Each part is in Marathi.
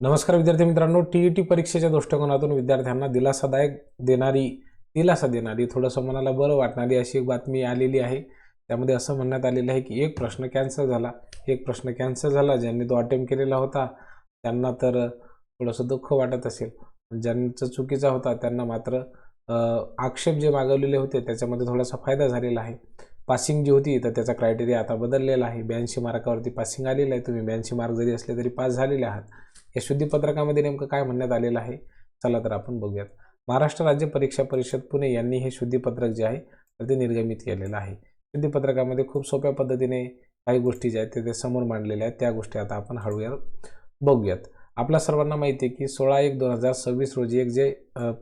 नमस्कार विद्यार्थी मित्रांनो, टीईटी परीक्षेच्या दृष्टिकोनातून विद्यार्थ्यांना दिलासा देणारी थोडंसं मनाला बरं वाटणारी अशी एक बातमी आलेली आहे। त्यामध्ये असं म्हणण्यात आलेलं आहे की एक प्रश्न कॅन्सल झाला। ज्यांनी तो अटेम्प्ट केलेला होता त्यांना तर थोडंसं दुःख वाटत असेल, ज्यांचा चुकीचा होता त्यांना मात्र आक्षेप जे मागवलेले होते त्याच्यामध्ये थोडासा फायदा झालेला आहे। पासिंग जी होती तर त्याचा क्रायटेरिया आता बदललेला आहे। 82 मार्कावरती पासिंग आलेलं आहे। तुम्ही 82 मार्क जरी असले तरी पास झालेले आहात। या शुद्धीपत्रकामध्ये नेमकं काय म्हणण्यात आलेलं आहे, चला तर आपण बघूयात। महाराष्ट्र राज्य परीक्षा परिषद पुणे यांनी हे शुद्धीपत्रक जे आहे ते निर्गमित केलेलं आहे। शुद्धीपत्रकामध्ये खूप सोप्या पद्धतीने काही गोष्टी ज्या आहेत ते समोर मांडलेल्या आहेत, त्या गोष्टी आता आपण हळूहळू बघूयात। आपल्या सर्वांना माहिती आहे की 16/1/2026 रोजी एक जे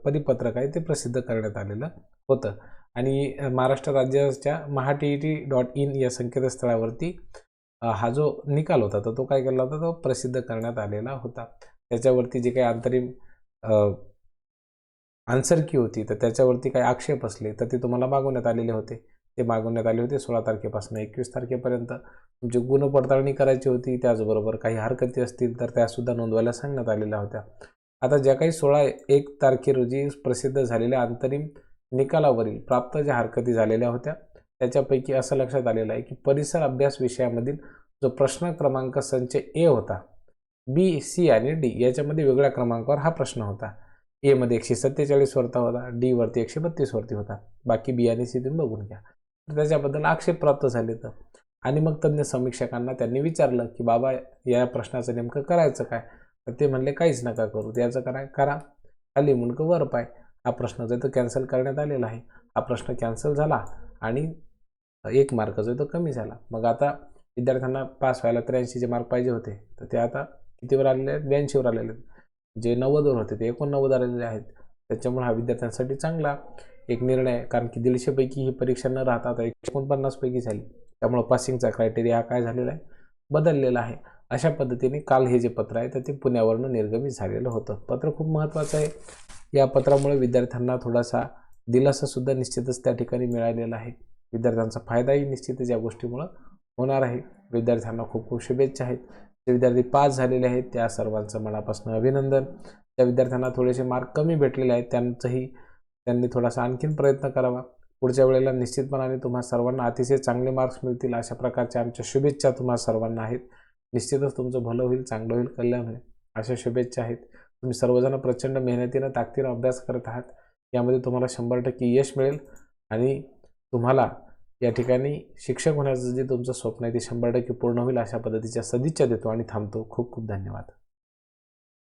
परिपत्रक आहे ते प्रसिद्ध करण्यात आलेलं होतं आणि महाराष्ट्र राज्याच्या mahaTET.in या संकेतस्थळावरती हा जो निकाल होता तर तो काय केला होता, तो प्रसिद्ध करण्यात आलेला होता। त्याच्यावरती जे काही अंतरिम आन्सर की होती तर त्याच्यावरती काही आक्षेप असले तर ते तुम्हाला मागवण्यात आलेले होते। ते मागवण्यात आले होते 16 तारखेपासून 21 तारखेपर्यंत तुमची गुणपडताळणी करायची होती। त्याचबरोबर काही हरकती असतील तर त्यासुद्धा नोंदवायला सांगण्यात आलेल्या होत्या। आता ज्या काही 16/1 तारखे रोजी प्रसिद्ध झालेल्या अंतरिम निकालावरील प्राप्त ज्या हरकती झालेल्या होत्या त्याच्यापैकी असं लक्षात आलेलं आहे की परिसर अभ्यास विषयामधील जो प्रश्न क्रमांक संच ए होता, बी, सी आणि डी याच्यामध्ये वेगळ्या क्रमांकावर हा प्रश्न होता। ए मध्ये 147 वरती होता, डी वरती 132 वरती होता। बाकी बी आणि सी तुम्ही बघून घ्या। तर त्याच्याबद्दल आक्षेप प्राप्त झाले तर आणि मग तज्ञ समीक्षकांना त्यांनी विचारलं की बाबा या प्रश्नाचं नेमकं करायचं काय, तर ते म्हणले काहीच नका करू, त्याचं करा खाली मुंडकं वर पाय। हा प्रश्न जो तो कॅन्सल करण्यात आलेला आहे। हा प्रश्न कॅन्सल झाला आणि 1 मार्क जो तो कमी झाला। मग आता विद्यार्थ्यांना पास व्हायला 83 जे मार्क पाहिजे होते तर ते आता कितीवर आलेले आहेत, 82 वर आलेले आहेत। जे 90 वर होते ते 89 आलेले आहेत। त्याच्यामुळे हा विद्यार्थ्यांसाठी चांगला एक निर्णय आहे, कारण की 150 पैकी ही परीक्षा न राहता आता 149 पैकी झाली। त्यामुळे पासिंगचा क्रायटेरिया काय झालेला आहे, बदललेला आहे। अशा पद्धतीने काल हे जे पत्र आहे तर ते पुण्यावरून निर्गमित झालेलं होतं। पत्र खूप महत्त्वाचं आहे। या पत्रामुळे विद्यार्थ्यांना थोडासा दिलासासुद्धा निश्चितच त्या ठिकाणी मिळालेला आहे। विद्यार्थ्यांचा फायदाही निश्चितच या गोष्टीमुळे होणार आहे। विद्यार्थ्यांना खूप खूप शुभेच्छा आहेत। जे विद्यार्थी पास झालेले आहेत त्या सर्वांचं मनापासून अभिनंदन। त्या विद्यार्थ्यांना थोडेसे मार्क कमी भेटलेले आहेत त्यांनी थोडासा आणखीन प्रयत्न करावा। पुढच्या वेळेला निश्चितपणाने तुम्हा सर्वांना अतिशय चांगले मार्क्स मिळतील अशा प्रकारच्या आमच्या शुभेच्छा तुम्हा सर्वांना आहेत। निश्चितच तुमचं भलं होईल, चांगलं होईल, कल्याण होईल अशा शुभेच्छा आहेत। तुम्ही सर्वजण प्रचंड मेहनतीनं ताकदीनं अभ्यास करत आहात। यामध्ये तुम्हाला 100% यश मिळेल आणि तुम्हाला या ठिकाणी शिक्षक होण्याचं जे तुमचं स्वप्न आहे ते 100% पूर्ण होईल अशा पद्धतीच्या सदिच्छा देतो आणि थांबतो। खूप खूप धन्यवाद।